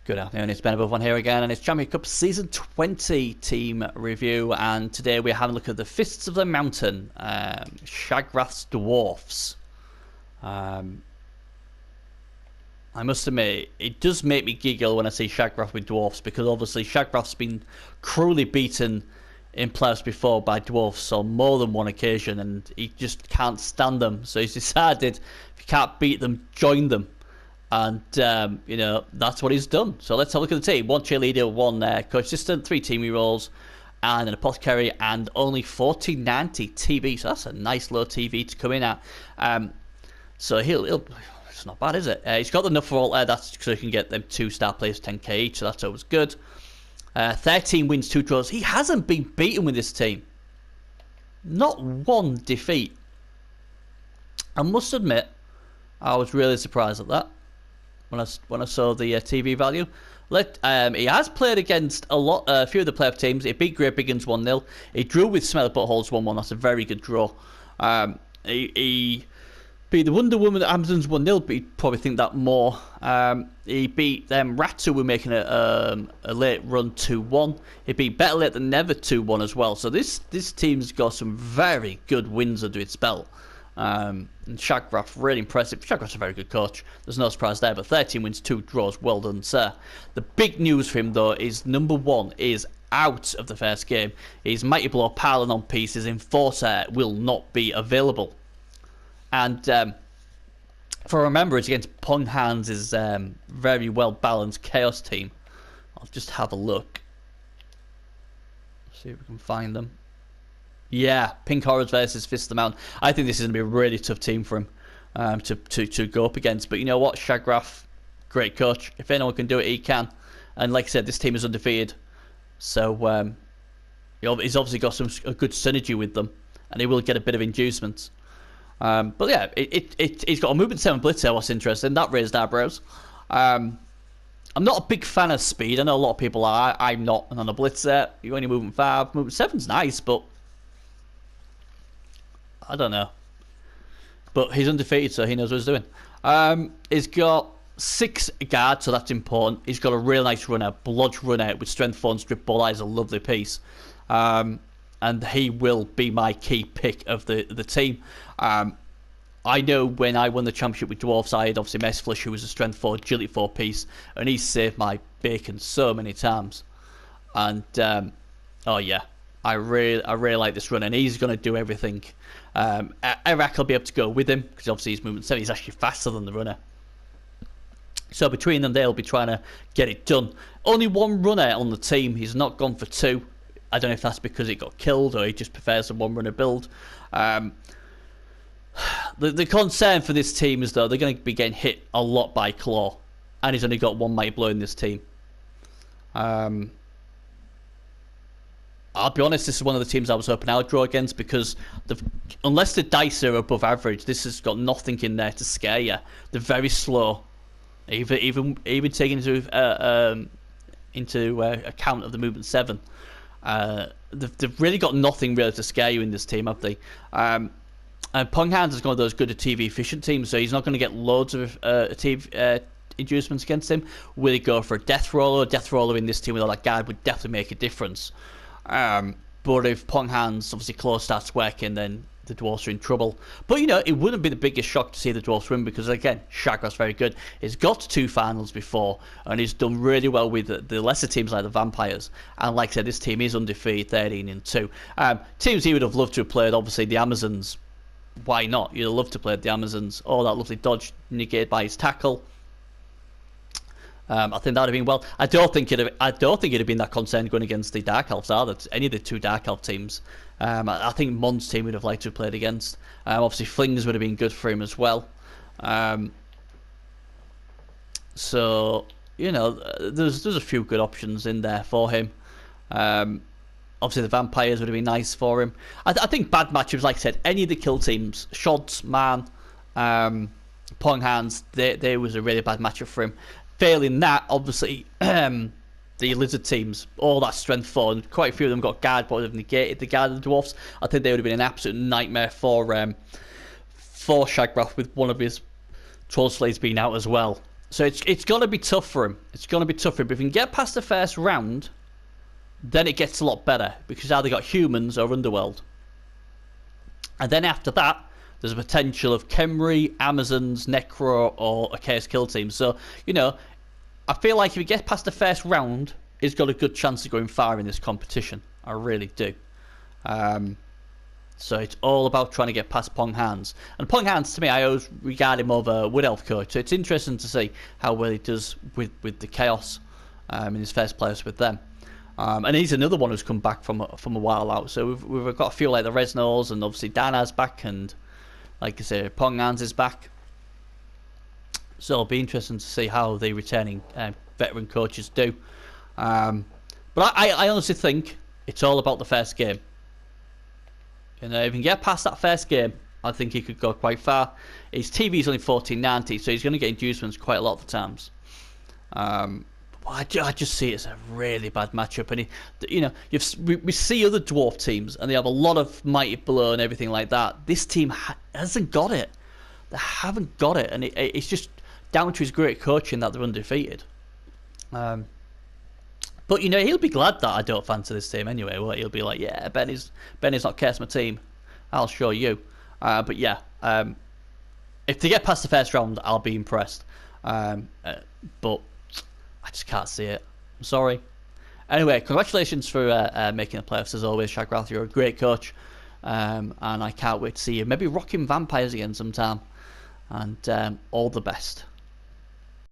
Good afternoon, it's Ben Above One here again, and it's Champion Cup Season 20 team review, and today we're having a look at the Fists of the Mountain, Shagrath's Dwarfs. I must admit, it does make me giggle when I see Shagrath with Dwarfs, because obviously Shagrath's been cruelly beaten in playoffs before by Dwarfs on more than one occasion, and he just can't stand them, so he's decided if you can't beat them, join them. And, that's what he's done. So let's have a look at the team. One cheerleader, one coach assistant, 3 team rolls, and an apothecary, and only 1490 TV. So that's a nice low TV to come in at. So he'll it's not bad, is it? He's got enough for all that's so he can get them 2 star players 10k each, so that's always good. 13 wins, 2 draws. He hasn't been beaten with this team. Not one defeat. I must admit, I was really surprised at that when I saw the TV value. He has played against a few of the playoff teams. He beat Great Biggins 1-0. He drew with Smelly Buttholes 1-1. That's a very good draw. He beat the Wonder Woman Amazons 1-0, but you'd probably think that more. He beat them Rats, who were making a late run 2-1. He beat Better Late Than Never 2-1 as well. So this team's got some very good wins under its belt. And Shagrath, really impressive. Shagrath's a very good coach. There's no surprise there, but 13 wins, 2 draws. Well done, sir. The big news for him, though, is number 1 is out of the first game. His Mighty Blow piling on pieces. Enforcer will not be available. And for remember, it's against Pong Hans' very well balanced Chaos team. I'll just have a look. See if we can find them. Yeah, Pink Horrors versus Fist of the Mountain. I think this is going to be a really tough team for him to go up against. But you know what? Shagrath, great coach. If anyone can do it, he can. And like I said, this team is undefeated. So he's obviously got a good synergy with them. And he will get a bit of inducement. But yeah, he's got a movement 7 blitzer, what's interesting. That raised eyebrows. I'm not a big fan of speed. I know a lot of people are. I'm not. And on a blitzer, you're only movement 5. Movement 7's nice, but I don't know. But he's undefeated, so he knows what he's doing. He's got 6 guards, so that's important. He's got a real nice runner, blodge runner with strength 4 and strip ball. That is a lovely piece. And he will be my key pick of the team. I know when I won the championship with Dwarfs, I had obviously Messflush, who was a strength 4, agility 4 piece, and he saved my bacon so many times. And, oh yeah. I really like this run, and he's going to do everything. Iraq will be able to go with him, because obviously he's movement 7. He's actually faster than the runner. So between them, they'll be trying to get it done. Only 1 runner on the team. He's not gone for 2. I don't know if that's because it got killed, or he just prefers a 1-runner build. The concern for this team is, though, they're going to be getting hit a lot by Claw. And he's only got 1 Mighty Blow in this team. I'll be honest, this is one of the teams I was hoping I would draw against, because unless the dice are above average, this has got nothing in there to scare you. They're very slow, even taking into account of the movement 7. They've really got nothing really to scare you in this team, have they? And Pong Hands is one of those good TV efficient teams, so he's not going to get loads of TV inducements against him. Will he go for a Death Roller? Death Roller in this team with all that guard would definitely make a difference. But if Pong Hands, obviously Claw starts working, then the Dwarfs are in trouble. But it wouldn't be the biggest shock to see the Dwarfs win, because again, Shagrath's very good. He's got to 2 finals before, and he's done really well with the lesser teams like the Vampires. And like I said, this team is undefeated, 13-2. Teams he would have loved to have played, obviously the Amazons. Why not? You'd have loved to play the Amazons. Oh, that lovely dodge negated by his tackle. I think that would have been well. I don't think it'd have been that concerned going against the Dark Elves either. Any of the 2 Dark Elf teams. I think Mon's team would have liked to have played against. Obviously, Flings would have been good for him as well. So there's a few good options in there for him. Obviously, the Vampires would have been nice for him. I think bad matchups, like I said, any of the kill teams, Shods, Man, Pong Hands, they was a really bad matchup for him. Failing that, obviously, the Lizard teams, all that strength 4, and quite a few of them got guard, but have negated the guard of the Dwarfs. I think they would have been an absolute nightmare for Shagrath, with one of his Troll Slayers being out as well. So it's going to be tough for him. It's going to be tough for him. But if he can get past the first round, then it gets a lot better, because now they got humans or Underworld. And then after that, there's a potential of Khemri, Amazons, Necro, or a Chaos Kill team. So, you know, I feel like if he gets past the first round, he's got a good chance of going far in this competition. I really do. So it's all about trying to get past Pong Hans. And Pong Hans, to me, I always regard him over a Wood Elf coach. So it's interesting to see how well he does with the Chaos in his first place with them. And he's another one who's come back from a while out. So we've got a few like the Resnors, and obviously Dana's back, and like I say, Pong Hans is back. So it'll be interesting to see how the returning veteran coaches do. But I honestly think it's all about the first game. You know, if he can get past that first game, I think he could go quite far. His TV is only 1490, so he's going to get inducements quite a lot of the times. I just see it as a really bad matchup, and you know, we see other dwarf teams, and they have a lot of mighty blow and everything like that. This team hasn't got it. They haven't got it, and it's just down to his great coaching that they're undefeated. But you know, he'll be glad that I don't fancy this team anyway. Well, he'll be like, yeah, Benny's not cursed my team. I'll show you. But yeah, if they get past the first round, I'll be impressed. But I just can't see it. I'm sorry. Anyway, congratulations for making the playoffs as always, Shagrath. You're a great coach. And I can't wait to see you maybe rocking vampires again sometime. And all the best.